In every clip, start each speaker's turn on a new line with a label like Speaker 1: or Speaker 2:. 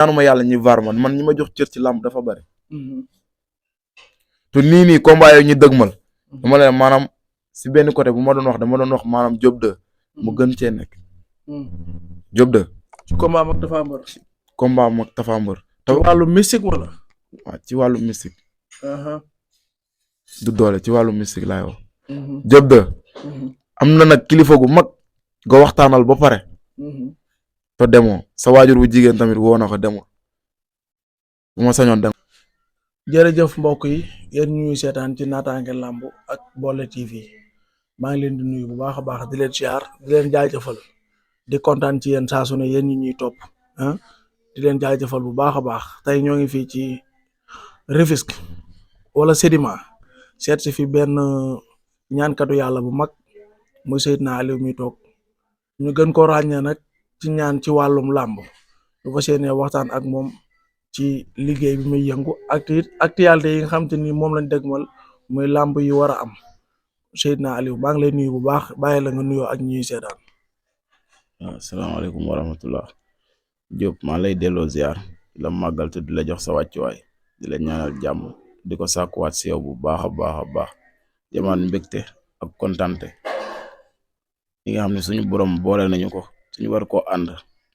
Speaker 1: ñaanuma yàlla ñi var man ñi ma jox cër ci làmb dafa bari. te nii combat yooyu ñu dëgmal. dama leen maanaam si benn côté bu ma doon wax dama doon wax maanaam Diop 2 mu gën cee nekk. Diop 2.
Speaker 2: ci combat mag Tapha Mbeur.
Speaker 1: combat mag Tapha Mbeur.
Speaker 2: ci wàllu mystique wala.
Speaker 1: waaw ci wàllu mystique. du doole ci wàllu mystique laay wax. Diop 2. am na nag kilifa gu mag nga waxtaanal ba pare. te demoo sa waajur bu jigéen tamit woo na ko demoo bu ma sañoon dem.
Speaker 2: jërëjëf mbokk yi yéen ñuy seetaan ci Natangué Lamb ak Bollé TV maa ngi leen di nuyu bu baax a baax di leen siyaar di leen jaajëfal di kontaan ci yéen saa su ne yéen ñi ñuy topp di leen jaajëfal bu baax a baax tey ñoo ngi fii ci Rufisque wala Sédima seet si fi benn ñaankatu yàlla bu mag muy Seydina Aliou mi toog ñu gën ko ràññee nag ci ñaan ci wàllum làmb lu fa seenee waxtaan ak moom ci liggéey bi muy yëngu actualité yi nga xam te ni moom lañ dégmal muy làmb yi war a am Seydina Aliou maa ngi lay nuyu bu baax bàyyi la nga nuyoo ak ñuy seetaan.
Speaker 3: waaw asalaamaaleykum wa rahmatullah Diop maa lay delloo ziar di la màggal te di la jox sa wàccuwaay di la ñaanal jàmm di ko sàkkuwaat si yow bu baax a baax a baax jamaan mbégte ak kontante yi nga xam ne suñu borom boole nañu ko suñu war koo ànd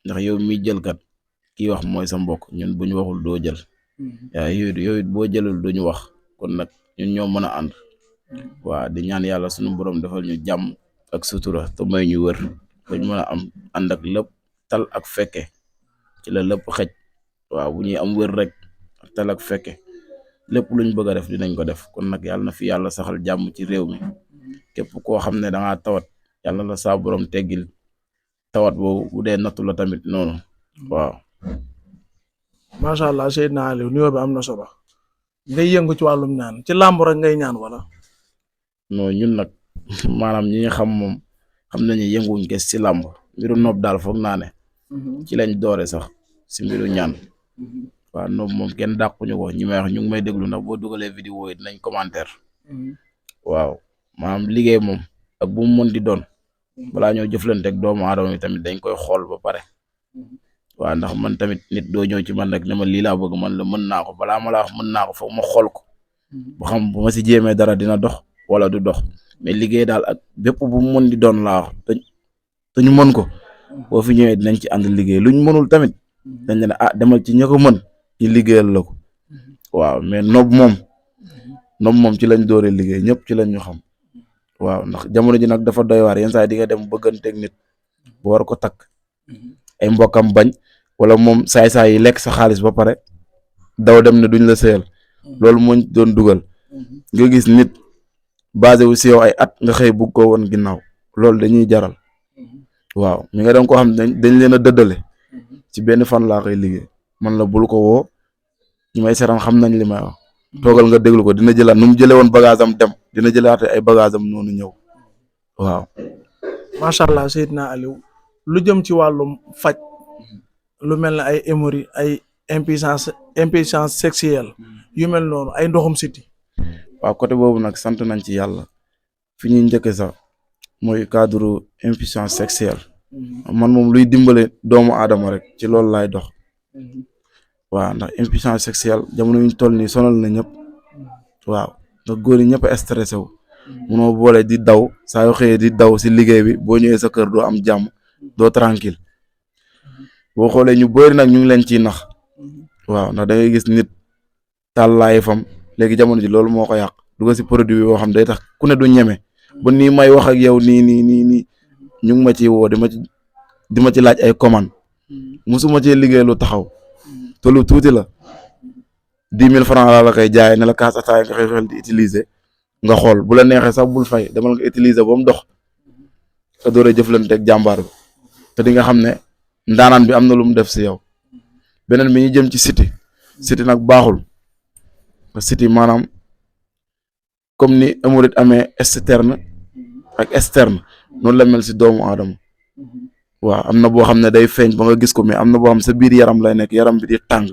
Speaker 3: ndax yow mi jël kat kii wax mooy sa mbokk ñun bu ñu waxul doo jël yaa yow it boo jëlul duñu wax kon nag ñun ñoo mën a ànd waa di ñaan yàlla suñu borom defal ñu jàmm ak sutura te may ñu wër bañ mën a am ànd ak lépp tal ak fekke ci la lépp xej waaw bu ñuy am wër rek ak tal ak fekke lépp luñ bëgg a def dinañ ko def kon nag yàlla na fi yàlla saxal jàmm ci réew mi képp koo xam ne dangaa tawat yàlla la saa borom teggil tawat boobu bu dee nattu la tamit noonu waaw.
Speaker 2: macha allah Seydina Aliou nuyoo bi am na solo ngay yëngu ci wàllum ñaan ci làmb rek ngay ñaan wala.
Speaker 3: non ñun nag maanaam ñi nga xam moom xam nañu yënguwuñ kes ci làmb mbiru nopp daal foog naa ne ci lañ doore sax si mbiru ñaan waaw nopp moom kenn dàquñu ko ñi may wax ñu ngi may déglu ndax boo dugalee vidéo yi dinañ commentaire waaw maanaam liggéey moom ak bu mu mën di doon balaa ñoo jëflante ak doomu aadama yi tamit dañ koy xool ba pare waaw ndax man tamit nit doo ñëw ci man rek ne ma lii laa bëgg man la mën naa ko balaa ma la wax mën naa ko foog ma xool ko bu xam bu ma si jéemee dara dina dox wala du dox mais liggéey daal ak bépp bu mu mën di doon laa wax te ñu mën ko boo fi ñëwee dinañ ci ànd liggéey luñ mënul tamit dañ ne demal ci ña ko mën ñu liggéeyal la ko waaw mais nob moom ci lañ dooree liggéey ñëpp ci lañ ñu xam waaw ndax jamono ji nag dafa doy waar yenn saa di nga dem bëgganteeg nit bu war ko takk ay mbokkam bañ wala moom saay-saay yi lekk sa xaalis ba pare daw dem ne duñ la sëyal loolu moo doon dugal nga gis nit basé wu si yow ay at nga xëy bugg ko woon ginnaaw loolu dañuy jaral waaw mi nga dem koo xam ne dañ leen a dëddale ci benn fan laa koy liggéey man la bul ko woo ñu may seetaan xam nañ li may wax toogal nga déglu ko dina jëlaat nu mu jëlee woon bagage am dem dina jëlaate ay bagage am noonu ñëw waaw.
Speaker 2: macha allah Seydina Aliou lu jëm ci wàllum faj lu mel ne ay hémorroïdes ay impuissance sexuelle yu mel noonu ay ndoxum siti
Speaker 1: waaw côté boobu nag sant nañ ci yàlla fi ñuy njëkk sax mooy cadre impuissance sexuelle man moom luy dimbale doomu aadama rek ci loolu laay dox waaw ndax impuissance sexuelle jamono ñu toll nii sonal na ñëpp waaw ndax góor yi ñëpp a stressé wu munoo boole di daw saa yoo xëyee di daw si liggéey bi boo ñëwee sa kër doo am jàmm doo tranquille boo xoolee ñu bëri nag ñu ngi leen ciy nax waaw ndax da ngay gis nit tàllaay fam léegi jamono ji loolu moo ko yàq dugal si produit yoo xam day tax ku ne du ñeme ba nii may wax ak yow nii ñu ngi ma ciy woo di ma ci laaj ay commande musuma cee liggéey lu taxaw te lu tuuti la 10 000 francs laa la koy jaay ne la kaas ataaya nga koy xel di utiliser nga xool bu la neexee sax bul fay demal nga utiliser ba mu dox te door a jëflanteeg jàmbaar bi te di nga xam ne ndaanaan bi am na lu mu def si yow beneen bi ñu jëm ci siti nag baaxul siti maanaam comme ni hémorroïde amee externe ak externe noonu la mel si doomu aadama waaw am na boo xam ne day feeñ ba nga gis ko mais am na boo xam sa biir yaram lay nekk yaram bi di tàng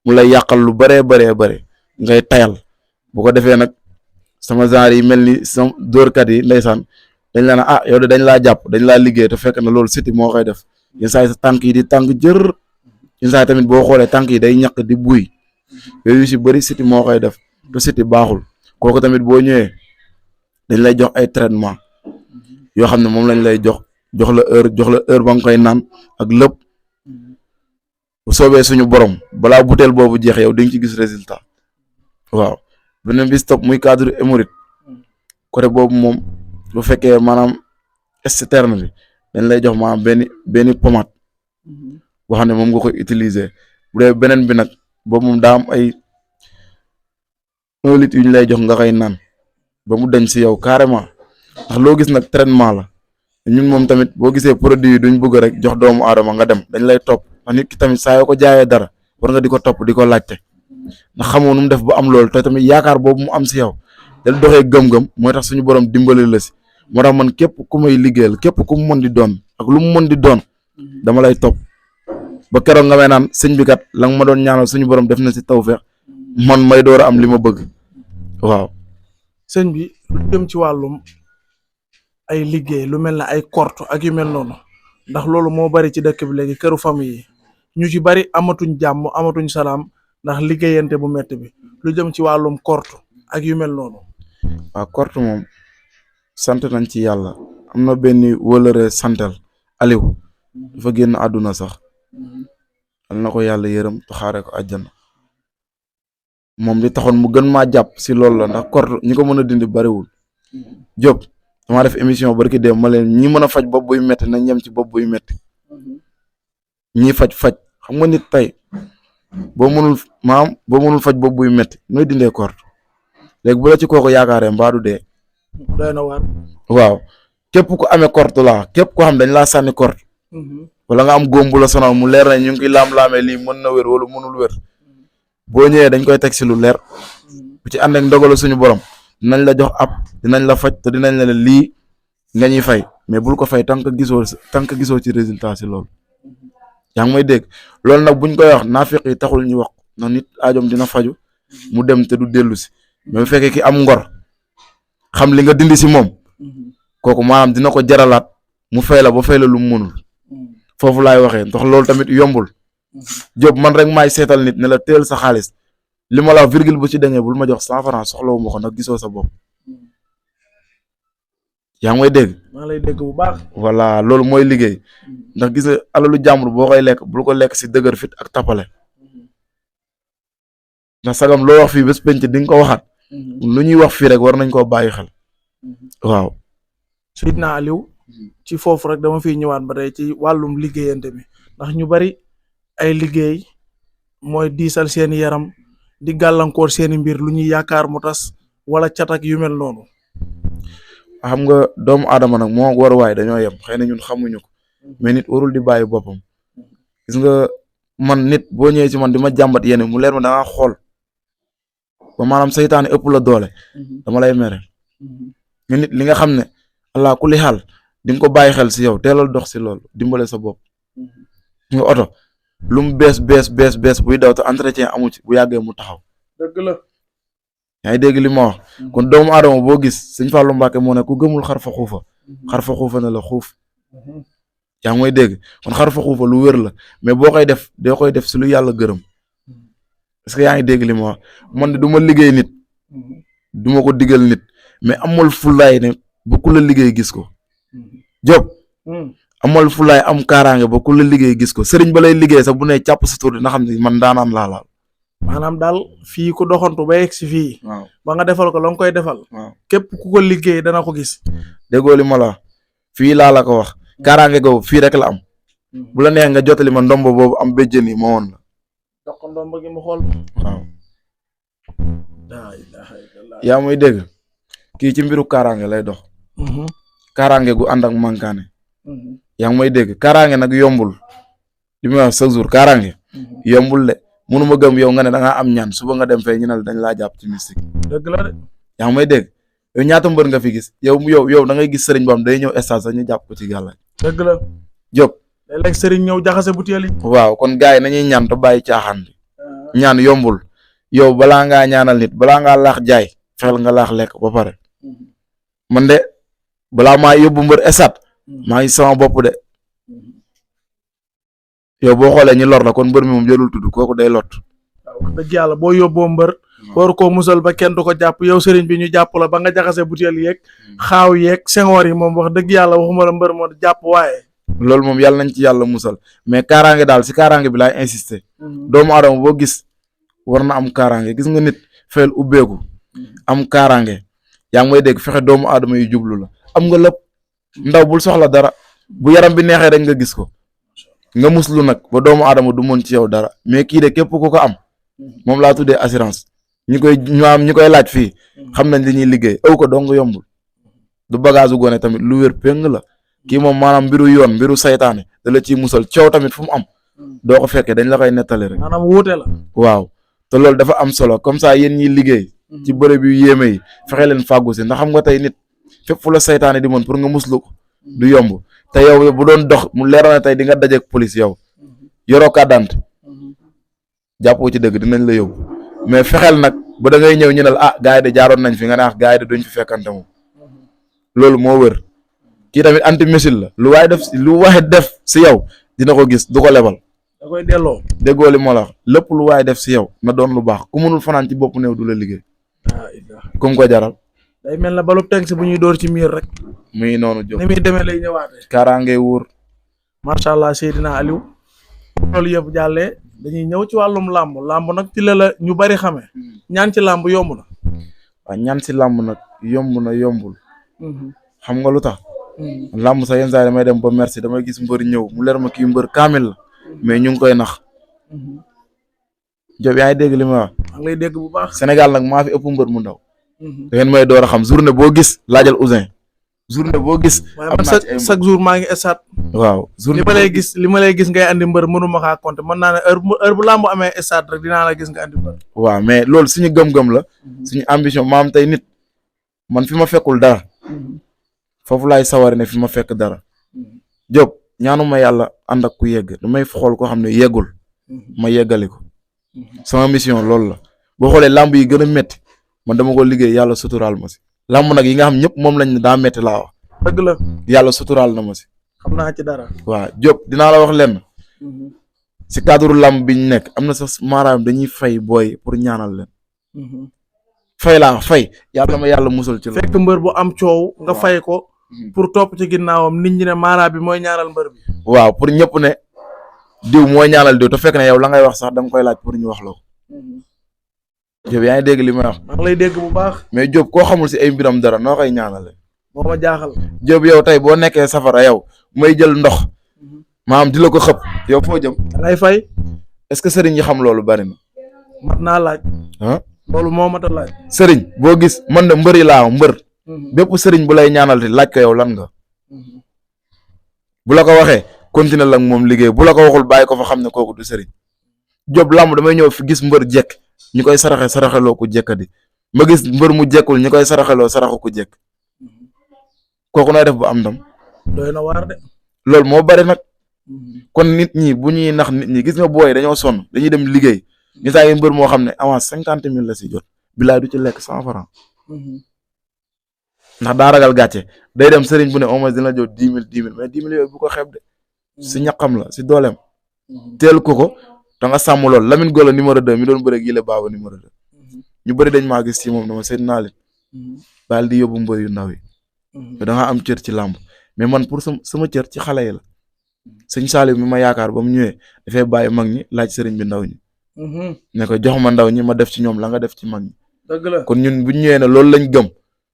Speaker 1: mu lay yàqal lu bare ngay tayal bu ko defee nag sama genre yi mel ni sama dóorkat yi ndeysaan dañ la ne yow de dañ laa jàpp dañ laa liggéey te fekk na loolu siti moo koy def yenn saa yi sa tànk yi di tàng jër instant tamit boo xoolee tànk yi day ñaq di buy yooyu si bëri siti moo koy def te siti baaxul kooku tamit boo ñëwee dañ lay jox ay traitement yoo xam ne moom lañ lay jox la heure ba nga koy naan ak lépp bu soobee suñu borom balaa butéel boobu jeex yow di nga ci gis résultat waaw beneen bis topp muy cadre hémorroïde côté boobu moom bu fekkee maanaam externe bi dañ lay jox maanaam benn pommade boo xam ne moom nga koy utiliser bu dee beneen bi nag boobu moom daa am ay 1 litre yu ñu lay jox nga koy naan ba mu dañ si yow carrément ndax loo gis nag traitement la ñun moom tamit boo gisee produit yi duñ bëgg rek jox doomu aadama nga dem dañ lay topp ndax nit ki tamit saa yoo ko jaayee dara war nga di ko topp di ko laajte ndax xamoo nu mu def ba am loolu te tamit yaakaar boobu mu am si yow dal doxee gëm-gëm mooy tax suñu borom dimbali la si moo tax man képp ku may liggéeyal képp ku mu mën di doon ak lu mu mën di doon dama lay topp ba keroog nga may naan sëñ bi kat la nga ma doon ñaanal suñu borom def na si tawfeex man may door a am li ma bëgg waaw.
Speaker 2: sëñ bi lu jëm ci wàllum ay liggéey lu mel ne ay korte ak yu mel noonu ndax loolu moo bari ci dëkk bi léegi këru famille yi ñu ci bari amatuñ jàmm amatuñ salaam ndax liggéeyante bu metti bi lu jëm ci wàllum korte ak yu mel noonu.
Speaker 1: waaw korte moom sant nañ ci yàlla am na benn wëlëre santel Aliou dafa génn àdduna sax al na ko yàlla yërëm te xaare ko àjjana moom li taxoon mu gën maa jàpp si loolu la ndax korte ñi ko mën a dindi bariwul Diop damaa def émission barki dem ma leen ñi mën a faj bopp buy metti nañ yem ci bopp buy metti ñii faj xam nga nit tey boo mënul faj bopp buy metti nooy dindee korte léegi bu la ci kooku yaakaaree mbaadu dee
Speaker 2: doy na waar.
Speaker 1: waaw képp ku amee korte laa képp koo xam dañ laa sànni korte wala nga am góom bu la sonal mu leer na ñu ngi laam-laamee lii mën na wér wala mënul wér boo ñëwee dañ koy teg si lu leer bu ci ànd ak ndogalu suñu borom dinañ la jox dinañ la faj te dinañ la lii nga ñuy fay mais bul ko fay tant que gisoo ci résultat si loolu yaa ngi may dégg loolu nag buñ koy wax naafiq yi taxul ñu wax ndax nit aajom dina faju mu dem te du dellu si mais bu fekkee ki am ngor xam li nga dindi si moom kooku maanaam dina ko jaralaat mu fay la ba fay la lu mu mënul foofu laay waxee ndax loolu tamit yombul Diop man rek maay seetal nit ne la teel sa xaalis li ma la virgule bu ci dañee bul ma jox 100 francs soxlawu ma ko nag gisoo sa bopp yaa ngi may dégg.
Speaker 2: maa lay dégg bu baax.
Speaker 1: voilà loolu mooy liggéey ndax gis nga alalu jàmbur boo koy lekk bul ko lekk si dëgër fit ak tappale ndax sagam loo wax fii bés penc di nga ko waxaat lu ñuy wax fii rek war nañ koo bàyyi xel waaw.
Speaker 2: Seydina Aliou ci foofu rek dama fiy ñëwaat ba tey ci wàllum liggéeyante bi ndax ñu bari ay liggéey mooy diisal seeni yaram di gàllankoor seeni mbir lu ñuy yaakaar mu tas wala catak yu mel noonu.
Speaker 1: xam nga doomu aadama nag moo war waay dañoo yem xëy na ñun xamuñu ko mais nit warul di bàyyi boppam gis nga man nit boo ñëwee ci man di ma jàmbat yéene mu leer ma da nga xool ba maanaam saytaane ëpp la doole dama lay mere nga nit li nga xam ne allah kulli xaal di nga ko bàyyi xel si yow teelal dox si loolu dimbale sa bopp nga oto lu mu bees buy daw te entretien amu ci bu yàggee mu taxaw.
Speaker 2: dëgg la.
Speaker 1: yaa ngi dégg li ma wax kon doomu aadama boo gis sëñ Fallou Mbacke moo ne ku gëmul xar fa xuufa ne la xuuf yaa ngi may dégg kon xar fa xuufa lu wér la mais boo koy def doo koy def si lu yàlla gërëm est-ce que yaa ngi dégg li ma wax man de du ma liggéey nit du ma ko digal nit mais amal fulaay ne ba ku la liggéey gis ko Diop amal fulaay am kaaraange ba ku la liggéey gis ko sëriñ ba lay liggéey sax bu ne càpp sa tur dina xam ne man daanaan laalaal.
Speaker 2: maanaam daal fii ku doxantu ba yegg si fii.
Speaker 1: waaw
Speaker 2: ba nga defal ko la nga koy defal.
Speaker 1: waaw
Speaker 2: képp ku ko liggéey dana ko gis.
Speaker 1: déggoo li ma la fii laa la ko wax kaaraange googu fii rek la am bu la neex nga jotali ma ndombo boobu am béjjën yi ma woon la.
Speaker 2: jox ko ndombo gi mu xool.
Speaker 1: waaw. yaa muy dégg kii ci mbiru kaaraange lay dox. kaaraange gu ànd ak mankaane. yaa ngi may dégg kaaraange nag yombul li may wax chaque jour kaaraange yombul de. mënuma gëm yow nga ne da ngaa am ñaan suba nga dem fee ñu ne dañ laa jàpp ci mystique.
Speaker 2: dëgg la de.
Speaker 1: yaa ngi may dégg yow ñaata mbër nga fi gis yow da ngay gis sëriñ boo xam day ñëw stade sax ñu jàpp ko ci gàllaaj.
Speaker 2: dëgg la.
Speaker 1: Diop.
Speaker 2: léeg-léeg sëriñ ñëw jaxase butéel yi.
Speaker 1: waaw kon gars yi nañuy ñaan te bàyyi caaxaan bi ñaan yombul yow balaa ngaa ñaanal nit balaa ngaa laax jaay fexeel nga laax lekk ba pare man de balaa maa yóbbu mbër stade maa ngi sama bopp de yow boo xoolee ñi lor la kon mbër mi moom jëlul tudd kooku day lot.
Speaker 2: waaw wax dëgg yàlla boo yóbboo mbër war koo musal ba kenn du ko jàpp yow sëriñ bi ñu jàpp la ba nga jaxase butéel yeeg xaaw yeeg sengoor yi moom wax dëgg yàlla waxuma la mbër moo jàpp waaye.
Speaker 1: loolu moom yàlla nañ ci yàlla musal mais kaaraange daal si kaaraange bi laay insister. doomu aadama boo gis war na am kaaraange gis nga nit fexeel ubbeeku am kaaraange yaa ngi may dégg fexe doomu aadama yu jublu la am nga lépp ndaw bul soxla dara bu yaram bi neexee rek nga gis ko nga muslu nag ba doomu aadama du mën ci yow dara mais kii de képp ku ko am moom laa tuddee assurance ñi koy laaj fii xam nañ li ñuy liggéey aw ko dong yombul du bagage u gone tamit lu wér péng la kii moom maanaam mbiru yoon mbiru saytaane da la ciy musal coow tamit fu mu am doo ko fekkee dañ la koy nettali rek.
Speaker 2: maanaam wuute la.
Speaker 1: waaw te loolu dafa am solo comme ça yéen ñiy liggéey. ci bërëb yu yéeme yi fexe leen fàggu si ndax xam nga tey nit fépp fu la saytaane di mën pour nga muslu ko du yomb te yow bu doon dox mu leer na tey di nga dajeeg police yow yoroo kàddant jàppoo ci dëgg dinañ la yóbbu mais fexeel nag ba da ngay ñëw ñu ne la gars yi de jaaroon nañ fi nga ne gars yi de duñ fi fekkante moom loolu moo wër kii tamit anti missile la lu waaye def si yow dina ko gis du ko lebal.
Speaker 2: da koy delloo.
Speaker 1: déggoo li moo la wax lépp lu waaye def si yow na doon lu baax ku mënul fanaan ci bopp néew du la liggéey. kum ko jaral.
Speaker 2: day mel na balu teng si bu ñuy door ci miir rek.
Speaker 1: muy noonu jóg
Speaker 2: ni muy demee lay ñëwaatee.
Speaker 1: kaaraange wóor.
Speaker 2: macha allah Seydina Aliou. loolu yëpp jàllee dañuy ñëw ci wàllum làmb nag ci la ñu bari xamee. ñaan ci làmb yomb na.
Speaker 1: waaw ñaan si làmb nag yomb na yombul. xam nga lu tax. làmb sax yenn saa yi damay dem ba merci damay gis mbër ñëw mu leer ma kii mbër kaamil la mais ñu ngi koy nax. Diop yaa ngi dégg li ma wax.
Speaker 2: maa ngi lay dégg bu baax.
Speaker 1: Sénégal nag maa fi ëpp mbër mu ndaw. da ngeen may door a xam journée boo gis laajal Ousin. journée boo gis. am naa ci ay
Speaker 2: chaque jour maa ngi estat.
Speaker 1: waaw journée
Speaker 2: li ma lay gis ngay andi mbër mënuma kaa compter mën naa ne heure bu làmb amee estat rek dinaa la gis nga andi mbër.
Speaker 1: waaw mais loolu suñu gëm-gëm la. suñu ambition maam tey nit man fi ma fekkul dara. foofu laay sawar ne fi ma fekk dara. Diop ñaanuma yàlla ànd ak ku yegg damay xool koo xam ne yeggul. ma yeggali ko. sama mission loolu la boo xoolee làmb yi gën a métti man dama ko liggéey yàlla suturaal ma si. làmb nag yi nga xam ñëpp moom lañ ne daa métti laa wax.
Speaker 2: dëgg la
Speaker 1: yàlla suturaal na ma si.
Speaker 2: xam naa ci dara.
Speaker 1: waaw Diop dinaa la wax lenn. si cadre làmb bi ñu nekk am na sax maanaam dañuy fay booy pour ñaanal leen. fay laa fay yàlla ma yàlla musal ci la.
Speaker 2: fekk mbër bu am coow nga fay ko. pour topp ci ginnaawam nit ñi ne maara bi mooy ñaanal mbër bi.
Speaker 1: waaw pour ñëpp ne diw mooy ñaanal diw te fekk ne yow la ngay wax sax da nga koy laaj pour ñu wax la ko. Diop yaa ngi dégg li may wax.
Speaker 2: maa ngi lay dégg bu baax.
Speaker 1: mais Diop koo xamul si ay mbiram dara noo koy ñaanale.
Speaker 2: moo ma jaaxal.
Speaker 1: Diop yow tey boo nekkee safara yow may jël ndox maanaam di la ko xëpp yow foo jëm.
Speaker 2: da ngay fay.
Speaker 1: est-ce que sëriñ yi xam loolu bari na.
Speaker 2: mat naa laaj. loolu moo mat a laaj.
Speaker 1: sëriñ boo gis man de mbëri laa mbër. bépp sëriñ bu lay ñaanal te laaj ko yow lan nga. bu la ko waxee continuer la ak moom liggéey bu la ko waxul bàyyi ko fa xam ne kooku du sëriñ. Diop làmb damay ñëw fi gis mbër jekk ñu koy saraxeloo ku jekkadi ma gis mbër mu jekkul ñu koy saraxeloo saraxu ku jekk kooku nooy def bu am ndam.
Speaker 2: doy na waar de.
Speaker 1: loolu moo bari nag. kon nit ñi bu ñuy nax nit ñi gis nga booy dañoo sonn dañuy dem liggéey ñu saa ngi mbër moo xam ne avance 50 000 la si jot bilaay du ci lekk 100 francs ndax daa ragal gàcce day dem sëriñ bu ne au moins dina jot 10 000 mais 10 000 yooyu bu ko xeeb de si ñaqam la si dooleem teel ko da nga sàmm lool Lamine Golo numéro 2 mi doon bëre Gile Baba numéro 2 ñu bëri dañ maa gis ci moom dama seet naa leen baal di yóbbu mbër yu ndaw yi da nga am cër ci làmb mais man pour sama cër ci xale yi la sëñ Saliou mi ma yaakaar ba mu ñëwee dafay bàyyi mag ñi laaj sëriñ bi ndaw ñi ne ko jox ma ndaw ñi ma def ci ñoom la nga def ci mag ñi.
Speaker 2: dëgg la
Speaker 1: kon ñun bu ñu ñëwee ne loolu lañ gëm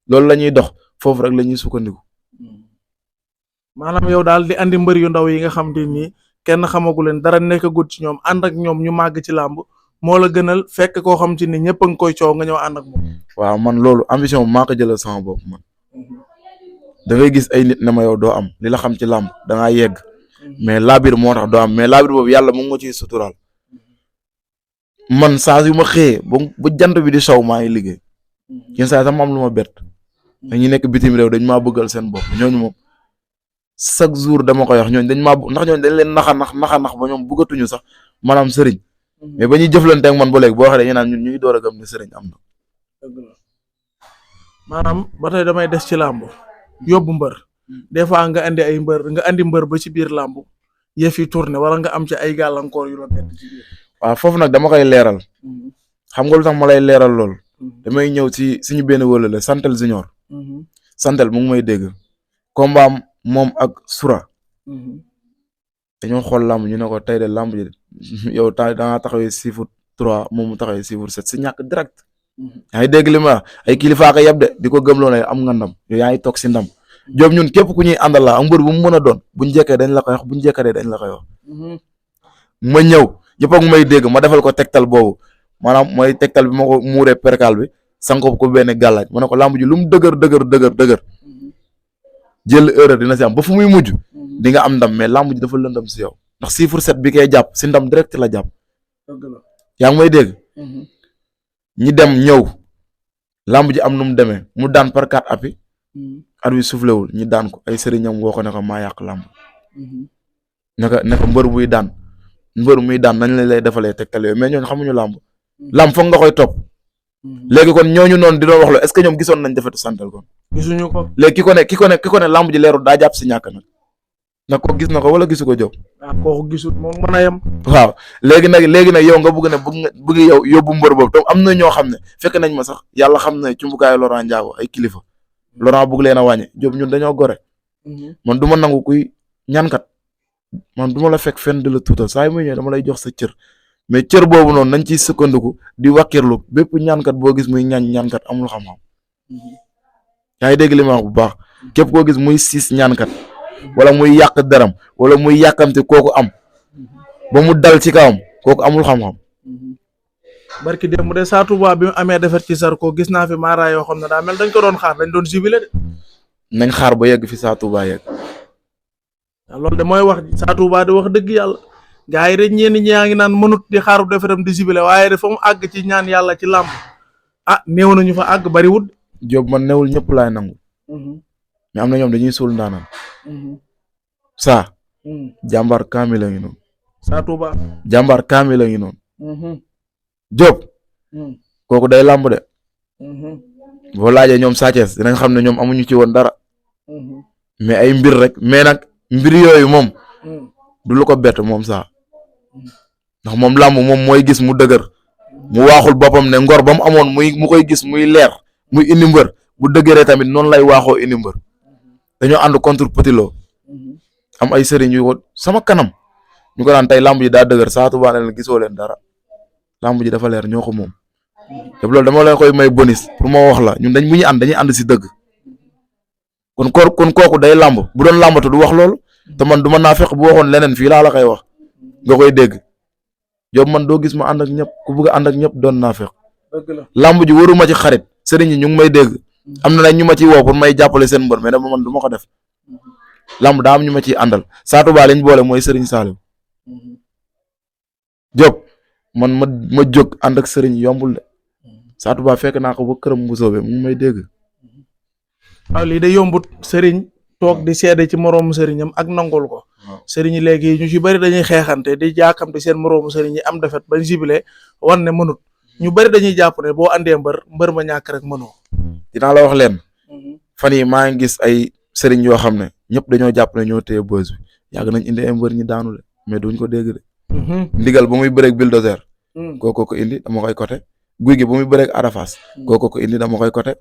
Speaker 1: loolu la ñuy dox foofu rek la ñuy sukkandiku.
Speaker 2: maanaam yow daal di andi mbër yu ndaw yi nga xam te ni kenn xamagu leen dara nekkagut ci ñoom ànd ak ñoom ñu màgg ci làmb moo la gënal fekk koo xam ci ni ñëpp a ngi koy coow nga ñëw ànd ak moom.
Speaker 1: waaw man loolu ambition maa ko jëlal sama bopp man da ngay gis ay nit ne ma yow doo am li la xam ci làmb da ngaa yegg mais laabir moo tax doo am mais laabir boobu yàlla mu ngi ma ciy suturaal man saa yu ma xëyee ba jant bi di sow maa ngi liggéey yenn saa sax ma am lu ma bett dañuy nekk bitim réew dañ maa bëggal seen bopp ñooñu moom chaque jour dama koy wax ñooñu dañ maa ndax ñooñu dañ leen naxa nax ba ñoom bëggatuñu sax maanaam sëriñ mais ba ñuy jëflante ak man ba léegi boo waxee dañuy naan ñun ñuy door a gëm ne sëriñ am na.
Speaker 2: maanaam ba tey damay des ci làmb yóbbu mbër des fois nga andi mbër ba ci biir làmb yëf yi tourné wala nga am ci ay gàllankoor yu la bett ci biir.
Speaker 1: waaw foofu nag dama koy leeral xam nga lu tax ma lay leeral lool damay ñëw ci suñu benn wëlale Santel Junior Santel mu ngi may dégg combat am moom ak Sura dañoo xool làmb ñu ne ko tey de làmb ji yow da ngaa taxawee chiffre 3 moom mu taxawee chiffre 7 si ñàkk direct yaa ngi dégg li ma wax ay kilifa ko yeb de di ko gëmloo ne am nga ndam yow yaa ngi toog si ndam Diop ñun képp ku ñuy àndal la ak mbër bu mu mën a doon buñ jekkee dañ la koy wax buñ jekkadee dañ la koy wax ma ñëw ñëpp ak may dégg ma defal ko tegtal boobu maanaam mooy tegtal bi ma ko muuree perkal bi sanko ko benn gàllaaj ma ne ko làmb ji lu mu dëgër jël erreur dina si am ba fu muy mujj di nga am ndam mais làmb ji dafa lëndam si yow ndax chiffre 7 bi koy jàpp si ndam direct la jàpp yaa ngi may dégg ñi dem ñëw làmb ji am nu mu demee mu daan par 4 appuis at wi soufflewul ñi daan ko ay sëriñam woo ko ne ko maa yàq làmb naka mbër muy daan nañ la lay defalee tegtal yooyu mais ñooñu xamuñu làmb foog nga koy topp léegi kon ñooñu noonu di doon wax lo est-ce que ñoom gisoon nañ defetu Santel kon
Speaker 2: gisuñu ko
Speaker 1: léegi ki ko ne làmb ji leerul daa jàpp si ñàkk nag ko gis na ko wala gisu ko Diop
Speaker 2: kooku gisut moom mën a yem
Speaker 1: waaw léegi nag yow nga bëgg yow yóbbu mbër boobu tam am na ñoo xam ne fekk nañ ma sax yàlla xam ne cumbukaayu Laurent Ndiago ay kilifa Laurent bëgg leen a wàññi Diop ñun dañoo gore man du ma nangu kuy ñaankat man du ma la fekk fenn di la tuutal saa yu muy ñëw dama lay jox sa cër mais cër boobu noonu nañ ciy sukkandiku di wàkkirlu bépp ñaankat boo gis muy ñaankat amul xam-xam yaa ngi dégg li ma wax bu baax képp koo gis muy siis ñaankat wala muy yàq deram wala muy yàkkamte kooku am ba mu dal ci kawam kooku amul xam-xam.
Speaker 2: barki démb de Sa Touba bi mu amee defet ci Zarko gis naa fi maara yoo xam ne daa mel dañ ko doon xaar dañ doon jubilé de.
Speaker 1: nañ xaar ba yegg fi Sa Touba yegg.
Speaker 2: loolu de mooy wax Sa Touba di wax dëgg yàlla gaa yi rek ñenn ñi yaa ngi naan mënut di xaaru defetam di jubilé waaye de fa mu àgg ci ñaan yàlla ci làmb néew nañu fa àgg bariwul.
Speaker 1: Diop man newul ñëpp laay nangu. mais am na ñoom dañuy suul ndaanaan. jàmbaar kaamil la ngi noonu.
Speaker 2: Sa Touba.
Speaker 1: jàmbaar kaamil la ngi noonu. Diop. kooku day làmb de. boo laajee ñoom Sa Thiès dinañ xam ne ñoom amuñu ci woon dara. mais ay mbir rek mais nag mbir yooyu moom. du lu ko bett moom saa. ndax moom làmb moom mooy gis mu dëgër. mu waaxul boppam ne ngor ba mu amoon mu koy gis muy leer muy indi mbër bu dëgëree tamit noonu lay waaxoo indi mbër. dañoo ànd contre Petit Lo am ay sëriñ yu ko sama kanam ñu ko daan tey làmb ji daa dëgër Sa Touba ne leen gisoo leen dara làmb ji dafa leer ñoo ko moom te loolu dama leen koy may bonus pour ma wax la ñun bu ñuy ànd dañuy ànd si dëgg kon kooku day làmb bu doon làmbatu du wax loolu te man du ma naa fekk bu waxoon leneen fii laa la koy wax nga koy dégg Diop man doo gis ma ànd ak ñëpp ku bëgg a ànd ak ñëpp doon naa fekk làmb ji waruma ci xarit sëriñ yi ñu ngi may dégg am na nag ñu ma ciy woo pour may jàppale seen mbër mais dama man du ma ko def làmb daa am ñu ma ciy àndal Sa Touba lañ boole mooy Serigne Saliou Diop man ma jóg ànd ak Serigne yombul de Sa Touba fekk naa ko ba këram bu soobee mu ngi may dégg.
Speaker 2: waaw lii de yombut Serigne toog di seede ci moroomu Serignam ak nangul ko. Serigne léegi ñu ci bari dañuy xeexante di jàkkamte seen moroomu Serigne yi am defet bañ jibile wan ne mënut ñu bari dañuy jàpp ne boo andee mbër ma ñàkk rek mënoo.
Speaker 1: dinaa la wax leen. fan yi maa ngi gis ay sëriñ yoo xam ne ñëpp dañoo jàpp ne ñoo téye bës bi yàgg nañ indi ay mbër ñi daanu le mais duñ ko dégg de. ndigal ba muy bëreeg bulldozer. kooko ko indi dama koy côté guy gi ba muy bëreeg arafas. kooko ko indi dama koy côté.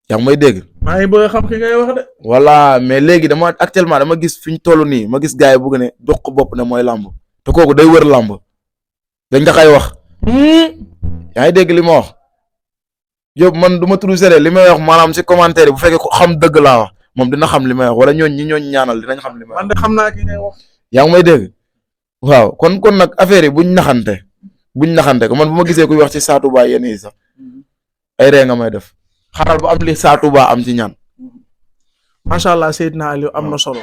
Speaker 1: yaa ngi may dégg.
Speaker 2: maa ngi bëgg a xam ki ngay wax de.
Speaker 1: voilà mais léegi actuellement dama gis fi ñu toll nii ma gis gars yi bëgg ne dox ko bopp ne mooy làmb te kooku day wër làmb dañ da koy wax. yaa ngi dégg li ma wax. Diop man du ma tudd sere li may wax maanaam si commentaire bu fekkee ko xam dëgg laa wax moom dina xam li may wax wala ñooñ ñaanal dinañ xam li may wax.
Speaker 2: man de xam naa ki ngay wax.
Speaker 1: yaa ngi may dégg waaw kon nag affaire yi buñ naxante ko man bu ma gisee kuy wax ci Sa Touba yéen yi sax ay ree nga may def xaral bu am li Sa Touba am ci ñaan.
Speaker 2: macha allah Seydina Aliou am na solo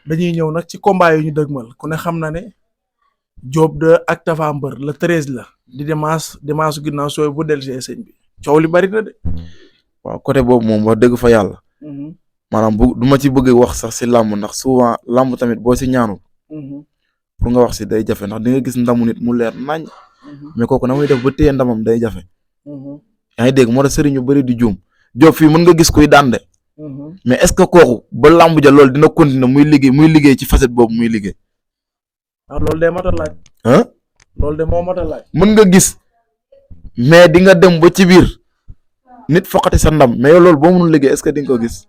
Speaker 2: dañuy ñëw nag ci combat yi ñu dëgmal ku ne xam na ne Diop de ak Tapha Mbeur le 13 la di dimanche ginnaaw sooy bu dellusee sëñ bi. coow li bari na de.
Speaker 1: waaw côté boobu moom wax dëgg fa yàlla. maanaam du ma ci bëgg wax sax si làmb ndax souvent làmb tamit boo si ñaanul. pour nga wax si day jafe ndax di nga gis ndamu nit mu leer nañ. mais kooku na muy def ba téye ndamam day jafe. yaa ngi dégg moo tax sëriñ yu bëri di juum Diop fii mën nga gis kuy daan de. mais est-ce que kooku ba làmb ja loolu dina continuer muy liggéey ci facette boobu muy liggéey
Speaker 2: loolu de mat a laaj.
Speaker 1: ah
Speaker 2: loolu de moo mat a laaj.
Speaker 1: mën nga gis mais di nga dem ba ci biir nit foqati sa ndam mais yow loolu boo mënul liggéey est-ce que di nga ko gis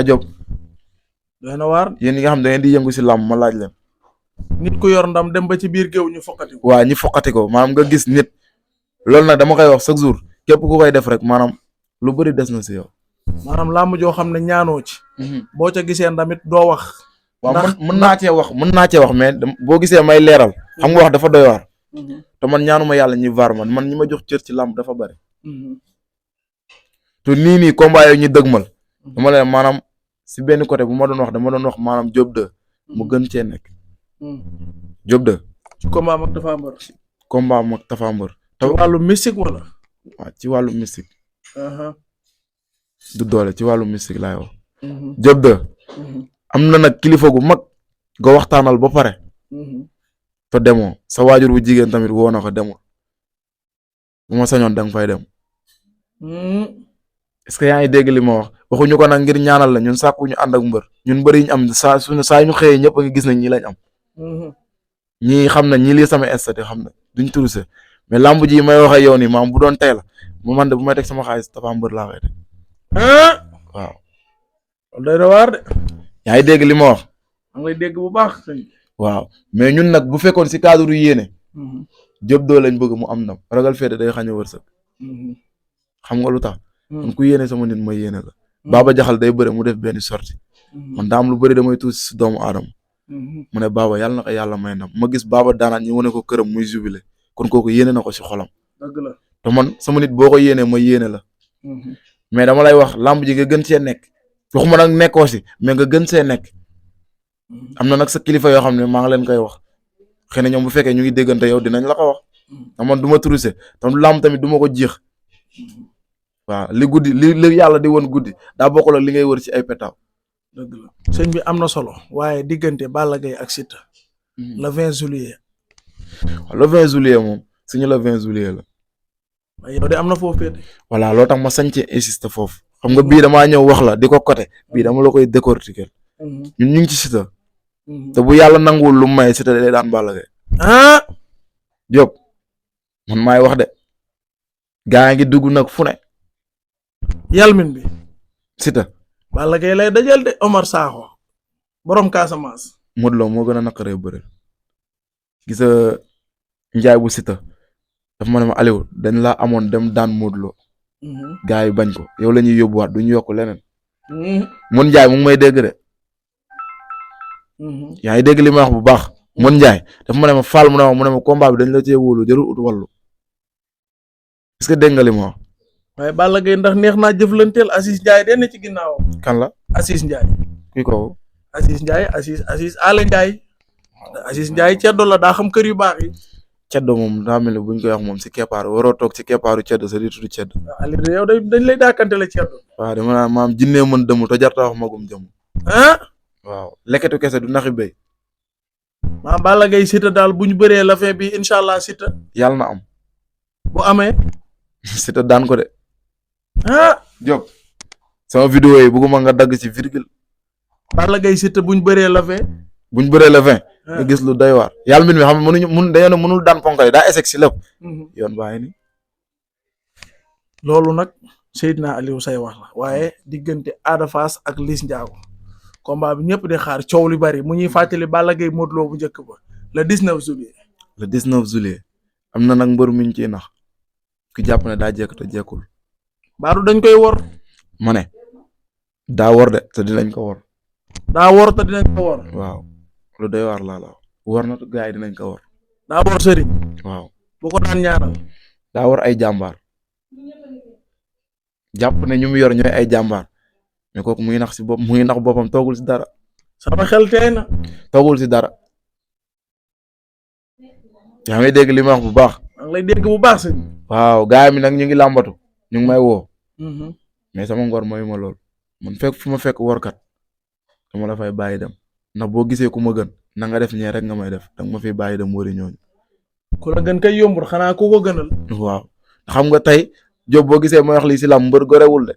Speaker 1: Diop
Speaker 2: doy na waar.
Speaker 1: yéen ñi nga xam da ngeen di yëngu si làmb ma laaj leen.
Speaker 2: nit ku yor ndam dem ba ci biir géew ñu fokkati ko.
Speaker 1: waa ñi foqati ko maanaam nga gis nit loolu nag dama koy wax chaque jour képp ku koy def rek maanaam lu bëri des na si yow.
Speaker 2: maanaam làmb joo xam ne ñaanoo ci. boo ca gisee ndamit doo wax.
Speaker 1: waaw mën naa cee wax mais boo gisee may leeral xam nga wax dafa doy waar. te man ñaanuma yàlla ñi vaar man ñi ma jox cër ci làmb dafa bëri. te nii combat yooyu ñu dëgmal. dama leen maanaam si benn côté bu ma doon wax dama doon wax maanaam Diop 2 mu gën cee nekk. Diop 2.
Speaker 2: ci combat am ak Tapha Mbeur.
Speaker 1: combat am ak Tapha Mbeur.
Speaker 2: ci wàllu mystique wala.
Speaker 1: waaw ci wàllu mystique. du doole ci wàllu mystique laay wax. Diop 2. am na nag kilifa gu mag nga waxtaanal ba pare. te demoo sa waajur bu jigéen tamit woo na ko demoo bu ma sañoon da nga fay dem. est-ce que yaa ngi dégg li ma wax waxuñu ko nag ngir ñaanal la ñun sàkku ñu ànd ak mbër ñun mbër yi ñu am saa ñu xëyee ñëpp a ngi gis nañ ñi lañ am. ñii xam na ñi lii sama statut xam na duñ turuse mais lamb ji may wax ak yow nii maam bu doon tey la man de bu may teg sama xaalis Tapha Mbeur laa koy teg. waaw.
Speaker 2: loolu day waar de.
Speaker 1: yaa ngi dégg li ma wax.
Speaker 2: maa ngi lay dégg bu baax.
Speaker 1: waaw mais ñun nag bu fekkoon si cadre yéene. Diop 2 lañ bëgg mu am ndam ragal fee day xañ a wërsëg. xam nga lu tax. man ku yéene sama nit ma yéene la. Baba Jaxal day bëre mu def benn sortie man daa am lu bëri damay tuuti si doomu aadama. mu ne Baba yàlla na ko yàlla may ndam ma gis Baba daanaan ñu wane ko këram muy jubilé kon kooku yéene na ko si xolam.
Speaker 2: dëgg la
Speaker 1: te man sama nit boo ko yéenee ma yéene la. mais dama lay wax lamb ji nga gën see nekk waxuma nag nekkoo si mais nga gën see nekk. am na nag sa kilifa yoo xam ne maa ngi leen koy wax xëy na ñoom bu fekkee ñu ngi déggante yow dinañ la ko wax. te man du ma turuse tam lamb tamit du ma ko jeex. waaw li guddi li yàlla di woon guddi daa bokkul ak li ngay wër ci ay pétaw.
Speaker 2: dëgg la sëñ bi am na solo waaye diggante Balla Gaye ak Siteu. le 20 juillet.
Speaker 1: waaw le 20 juillet moom suñu le 20 juillet la.
Speaker 2: waaye yow de am na foofu féete.
Speaker 1: voilà loo tax ma sañ cee insister foofu. xam nga bii damaa ñëw wax la di ko côté bii dama la koy décortiquer. ñun ñu ngi ci Siteu. te bu yàlla nanguwul lu may Siteu day daan Balla Gaye. Diop man maay wax de. gaa ngi dugg nag fu ne.
Speaker 2: yalmin bi.
Speaker 1: Siteu.
Speaker 2: Balla Gaye lay dajal de Omar Sakho. borom Casamance.
Speaker 1: Modou Lo moo gën a naqaree bëre. gis nga njaay bu Siteu. dafa ma ne ma Aliou dañ laa amoon dem daan Modou Lo. gaa yi bañ ko yow la ñuy yóbbuwaat du ñu yokk leneen. mun njaay mu ngi may dégg de. yaa ngi dégg li ma wax bu baax. mun njaay dafa ma ne ma faal mu ne ma combat bi dañ la cee wóolu jarul ut wàllu. est-ce que dégg nga li ma wax.
Speaker 2: waaye Balla Gaye ndax neex naa jëflanteel Aziz Ndiaye de ne ci ginnaaw.
Speaker 1: kan la.
Speaker 2: Aziz Ndiaye.
Speaker 1: kuy ko.
Speaker 2: Aziz Ndiaye Aziz Ala Ndiaye. Aziz Ndiaye ceddo la daa xam kër yu baax yi.
Speaker 1: ceddo moom daa mel ni buñ koy wax moom si keppaaru waroo toog si keppaaru ceddo sa di tudd ceddo.
Speaker 2: Aliou de yow dañ lay daakante la ceddo.
Speaker 1: waaw dama naan maam jinnee mën dëmm te jarta wax magum jëm. waaw lekketu kese du naxi béy.
Speaker 2: maa Balla Gaye Siteu daal bu ñu bëree la fin bi incha allah Siteu.
Speaker 1: yàlla na am.
Speaker 2: bu amee.
Speaker 1: Siteu daan ko de. Diop. sama vidéo yi bëgguma nga dagg ci virgule.
Speaker 2: Balla Gaye Siteu bu ñu bëree la fin.
Speaker 1: bu ñu bëree la fin. nga gis lu doy waar. yàlla mbir mi xam ne dañoo ne mënul daan ponkale daa échec si lépp. yoon baa ngi nii.
Speaker 2: loolu nag Seydina Aliou say wax la waaye diggante Ada Fass ak Liss Ndiago combat bi ñëpp di xaar coow li bari mu ñuy fàttali Balla Gaye Modou Lo bu njëkk ba le 19 juillet.
Speaker 1: le 19 juillet am na nag mbër muñ ciy nax ki jàpp ne daa jekk te jekkul.
Speaker 2: baaru dañ koy wor.
Speaker 1: ma ne daa wor de te dinañ ko wor.
Speaker 2: daa wor te dinañ ko wor.
Speaker 1: waaw lu doy waar laa la wor na gaa yi dinañ ko wor.
Speaker 2: daa wor sëriñ.
Speaker 1: waaw
Speaker 2: bu ko daan ñaanal.
Speaker 1: daa wor ay jàmbaar. jàpp ne ñu mu yor ñooy ay jàmbaar mais kooku mu ngi nax si bopp mu ngi nax boppam toogul si dara.
Speaker 2: sama xel tey na.
Speaker 1: toogul si dara. yaa ngi dégg li ma wax bu baax.
Speaker 2: maa ngi lay dégg bu baax sëñ.
Speaker 1: waaw gaay mi nag ñu ngi làmbatu ñu ngi may woo. mais sama ngor mooy ma lool man fekk fu ma fekk workat dama la fay bàyyi dem ndax boo gisee ku ma gën na nga def ñee rek nga may def danga ma fi bàyyi dem wëri ñooñu.
Speaker 2: ku la gën kay yombul xanaa ku ko gënal.
Speaker 1: waaw xam nga tey Diop boo gisee may wax lii si làmb mbër gorewul de.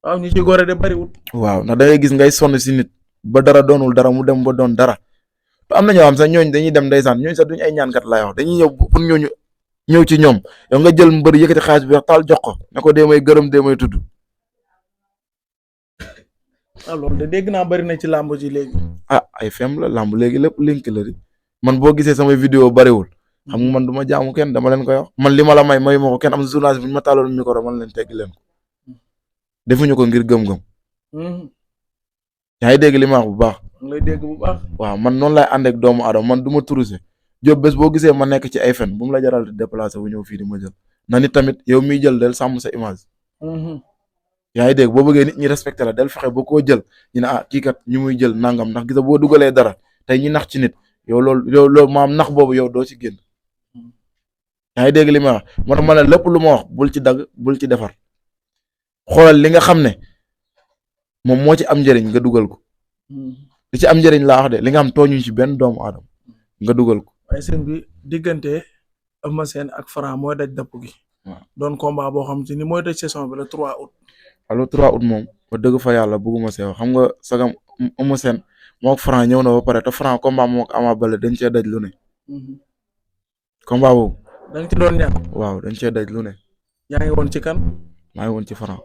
Speaker 2: waaw ñu ci gore de bariwul.
Speaker 1: waaw ndax da ngay gis ngay sonn si nit ba dara doonul dara mu dem ba doon dara te am na ñoo xam sax ñooñ dañuy dem ndeysaan ñooñ sax duñu ay ñaankat laay wax dañuy ñëw pour ñooñu ñëw ci ñoom yow nga jël mbër yëkkati xaalis bi taal jox ko ne ko dee may gërëm dee may tudd.
Speaker 2: loolu de dégg naa bari na ci làmb ji léegi.
Speaker 1: ay fem la làmb léegi lépp link la di man boo gisee samay vidéo bariwul xam nga man du ma jaamu kenn dama leen koy wax man li ma la may mayu ma ko kenn am na journaliste bu ñu ma taaloon micro man leen teggi leen ko defuñu ko ngir gëm-gëm. yaa ngi dégg li ma wax bu baax.
Speaker 2: lay dégg bu baax.
Speaker 1: waaw man noonu lay ànd ak doomu aadama man du ma tourisé Diop bés boo gisee ma nekk ci ay fen bu mu la jaral di déplacé wu ñëw fii di ma jël na nit tamit yow miy jël del sàmm sa image. yaa ngi dégg boo bëggee nit ñi respecté la del fexe ba koo jël ñu ne kii kat ñu muy jël nangam ndax gis boo dugalee dara tey ñi nax ci nit yow loolu maam nax boobu yow doo ci génn. yaa ngi dégg li ma wax moo tax ma ne lépp lu ma wax bul ci dagg bul ci defar xoolal li nga xam ne moom moo ci am njëriñ nga dugal ko li ci am njëriñ laa wax de li nga xam tooñuñ ci benn doomu aadama nga dugal ko.
Speaker 2: waaye seen bi diggante Eumeu Sène ak Franc mooy daj dëpp gi.
Speaker 1: waaw
Speaker 2: doon combat boo xam te ni mooy daj saison bi le 3 août.
Speaker 1: le 3 août moom ba dëgg fa yàlla bëgguma see wax xam nga sagam Eumeu Sène moo ak Franc ñëw na ba pare te Franc combat moo ak Ama Baldé dañ cee daj lu ne. combat boobu.
Speaker 2: da nga ci doon ñaan.
Speaker 1: waaw dañ cee daj lu ne.
Speaker 2: yaa ngi woon ci kan.
Speaker 1: maa ngi woon ci Franc.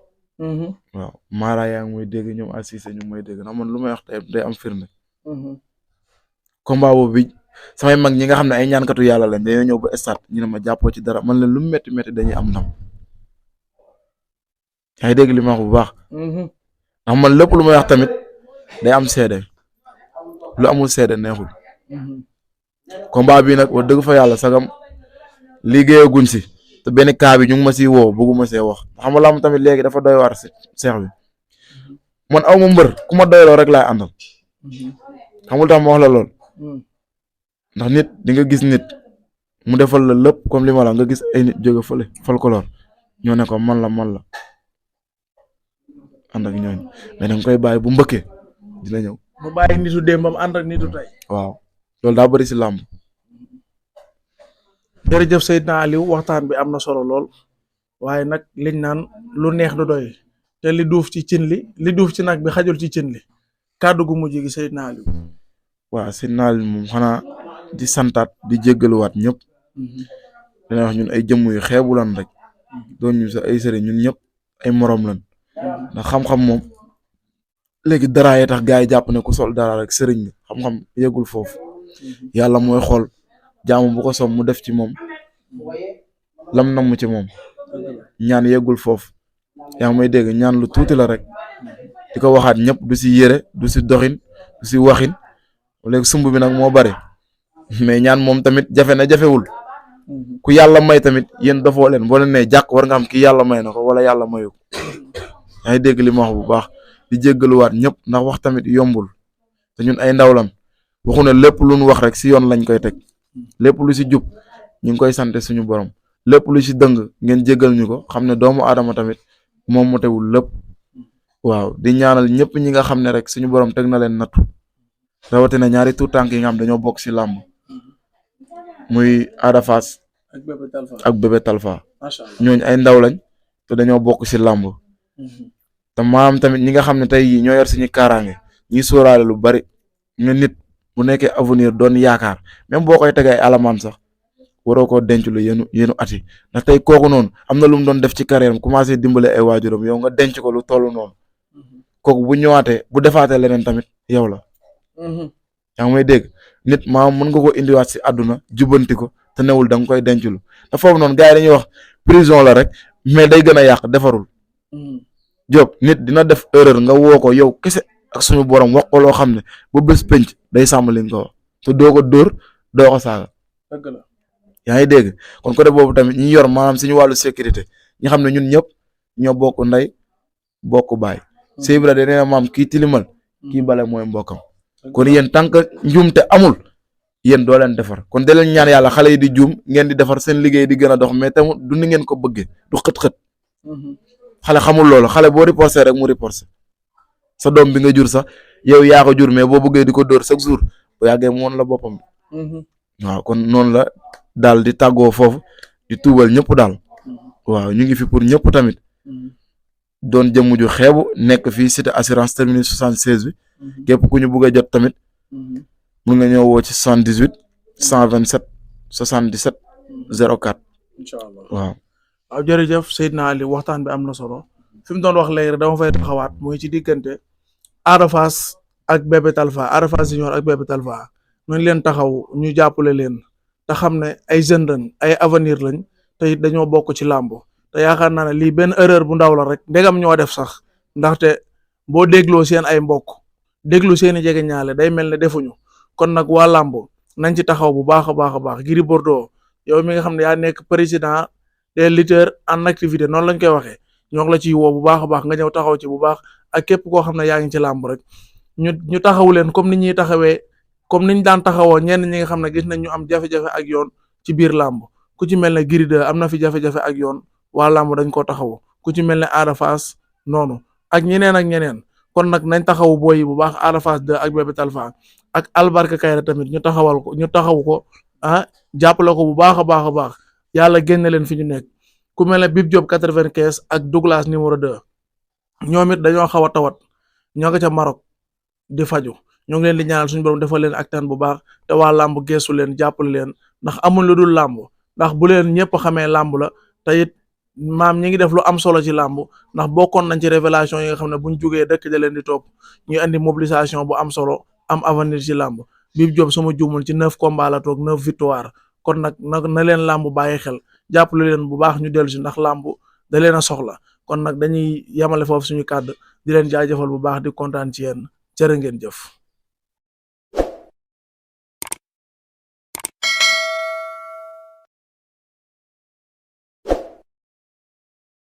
Speaker 1: waaw Mara yaa ngi may dégg ñoom Assise ñu may dégg ndax man lu may wax tey day am firnde. combat boobu bi samay mag ñi nga xam ne ay ñaankatu yàlla lañ dañoo ñëw ba stade ñu ne ma jàppoo ci dara man leen lu mu métti métti dañuy am ndam. yaa ngi dégg li ma wax bu baax. ndax man lépp lu may wax tamit day am seede lu amul seede neexul. combat bi nag wax dëgg fa yàlla sagam liggéeyaguñ si te benn cas bi ñu ngi ma siy woo bëgguma see wax xam nga lam tamit léegi dafa doy waar si seex bi man aw ma mbër ku ma doyloo rek laay àndal. xamul tax ma wax la lool. ndax nit di nga gis nit mu defal la lépp comme li ma la nga gis ay nit jóge fële folklore ñoo ne ko man la ànd ak ñooñu mais danga koy bàyyi bu mbëkkee dina ñëw.
Speaker 2: mu bàyyi nitu démbam ànd ak nitu tey.
Speaker 1: waaw loolu daa bëri si làmb.
Speaker 2: jërëjëf Seydina Aliou waxtaan bi am na solo lool waaye nag liñ naan lu neex du doy te li duuf ci cin li duuf ci nag bi xajul ci cin li kàddu gu mujj gi Seydina Aliou.
Speaker 1: waaw Seydina Aliou moom xanaa di santaat di jéggaluwaat ñëpp. dina wax ñun ay jëmm yu xeebu lan rek doon ñu sa ay sëriñ ñun ñëpp ay morom lan ndax xam-xam moom léegi dara yee tax gars yi jàpp ne ku sol dara rek sëriñ bi xam-xam yëgul foofu yàlla mooy xool jaamu bu ko som mu def ci moom lam namm ci moom ñaan yëgul foofu yaa may dégg ñaan lu tuuti la rek di ko waxaat ñëpp du si yére du si doxin du si waxin léegi sumb bi nag moo bare mais ñaan moom tamit jafe na jafewul ku yàlla may tamit yéen dafoo leen boo leen nee jàkk war nga xam ki yàlla may na ko wala yàlla mayu ko yaa ngi dégg li ma wax bu baax di jéggaluwaat ñëpp ndax wax tamit yombul te ñun ay ndaw lan waxu ne lépp lu nu wax rek si yoon lañ koy teg lépp lu si jub ñu ngi koy sant suñu borom lépp lu si dëng ngeen jéggal ñu ko xam ne doomu aadama tamit moom mu teewul lépp waaw di ñaanal ñëpp ñi nga xam ne rek suñu borom teg na leen nattu rawatina ñaari tuut tànk yi nga xam dañoo bokk si làmb muy Ada Fass ak Bébé Talfa ñooñu ay ndaw lañ te dañoo bokk si làmb te maam tamit ñi nga xam ne tey jii ñoo yor suñu kaaraange ñi sóoraale lu bari nga nit bu nekkee avenir doon yaakaar même boo koy tegee ay alamaan sax waroo koo denc lu yéenu ati ndax tey kooku noonu am na lu mu doon def ci carrière am commencé dimbale ay waajuram yow nga denc ko lu toll noonu kooku bu ñëwaatee bu defaatee leneen tamit yow la. yaa ngi may dégg nit maam mën nga ko indiwaat si àdduna jubbanti ko te newul da nga koy denculu te foofu noonu gars yi dañuy wax prison la rek mais day gën a yàq defarul. Diop nit dina def erreur nga woo ko yow kese ak suñu borom wax ko loo xam ne ba bés penc day sàmm li nga ko wax te doo ko dóor doo ko saaga.
Speaker 2: dëgg la
Speaker 1: yaa ngi dégg kon côté boobu tamit ñi yor maanaam suñu wàllu sécurité ñi xam ne ñun ñëpp ñoo bokk ndey bokk baay. Sèye Ibra de nee na maam kii tilimal kii bale mooy mbokkam. kon yéen tant que njuumte amul yéen doo leen defar kon da leen ñaan yàlla xale yi di juum ngeen di defar seen liggéey di gën a dox mais tamit du ni ngeen ko bëggee du xët-xët. xale xamul loolu xale boo reporté rek mu reporté sa doom bi nga jur sax yow yaa ko jur mais boo bëggee di ko dóor chaque jour bu yàggee mu woon la boppam. waaw kon noonu la daal di tàggoo foofu di tuubal ñëpp daal. waaw ñu ngi fi pour ñëpp tamit. doon jëmm ju xeebu nekk fii cité assurance terminus 76 bi képp ku ñu bëgg a jot tamit mun nga ñëw woo ci 78 127 77 04
Speaker 2: incha allah
Speaker 1: waaw.
Speaker 2: waaw jërëjëf Seydina Ali waxtaan bi am na solo fi mu doon wax léegi rek dama fay taxawaat muy ci diggante Ada Fass ak Bébé Talfa Ada Fass Junior ak Bébé Talfa nañ leen taxaw ñu jàppale leen te xam ne ay jeunes lañ ay avenir lañ te it dañoo bokk ci làmb te yaakaar naa ne lii benn erreur bu ndaw la rek ndegam ñoo def sax ndaxte boo dégloo seen ay mbokk déglu seeni jege ñaale day mel ne defuñu kon nag waa làmb nañ ci taxaw bu baax a baax a baax Gris Bordeaux yow mi nga xam ne yaa nekk président des lutteurs en activité noonu lañ koy waxee ñoo ngi la ciy woo bu baax a baax nga ñëw taxaw ci bu baax ak képp koo xam ne yaa ngi ci làmb rek ñu taxawu leen comme ni ñuy taxawee comme niñ daan taxawoo ñenn ñi nga xam ne gis nañ ñu am jafe-jafe ak yoon ci biir làmb ku ci mel ne Gris 2 am na fi jafe-jafe ak yoon waa làmb dañ koo taxawu ku ci mel ne Ada Fass noonu ak ñeneen kon nag nañ taxawu booyi bu baax Ada Fass 2 ak Bébé Talfa ak Albarka Kayra tamit ñu taxawu ko jàppale ko bu baax a baax a baax yàlla génne leen fi ñu nekk ku mel ne Bib Diop 95 ak Douglas numéro 2 ñoom it dañoo xaw a tawat ñoo nga ca Maroc di faju ñoo ngi leen di ñaanal suñu borom defal leen ak tan bu baax te waa làmb geesu leen jàppale leen ndax amul lu dul làmb ndax bu leen ñëpp xamee làmb la te it maam ñi ngi def lu am solo ci làmb ndax bokkoon nañ ci révélation yi nga xam ne buñ jugee dëkk da leen di topp ñuy andi mobilisation bu am solo am avenir ci làmb Bib Diop suma juumul ci 9 combats la toog 9 victoire kon nag na leen làmb bàyyi xel jàppale leen bu baax ñu dellu si ndax làmb da leen a soxla kon nag dañuy yemale foofu suñu kàddu di leen jaajëfal bu baax di kontaan ci yéen jërë ngeen jëf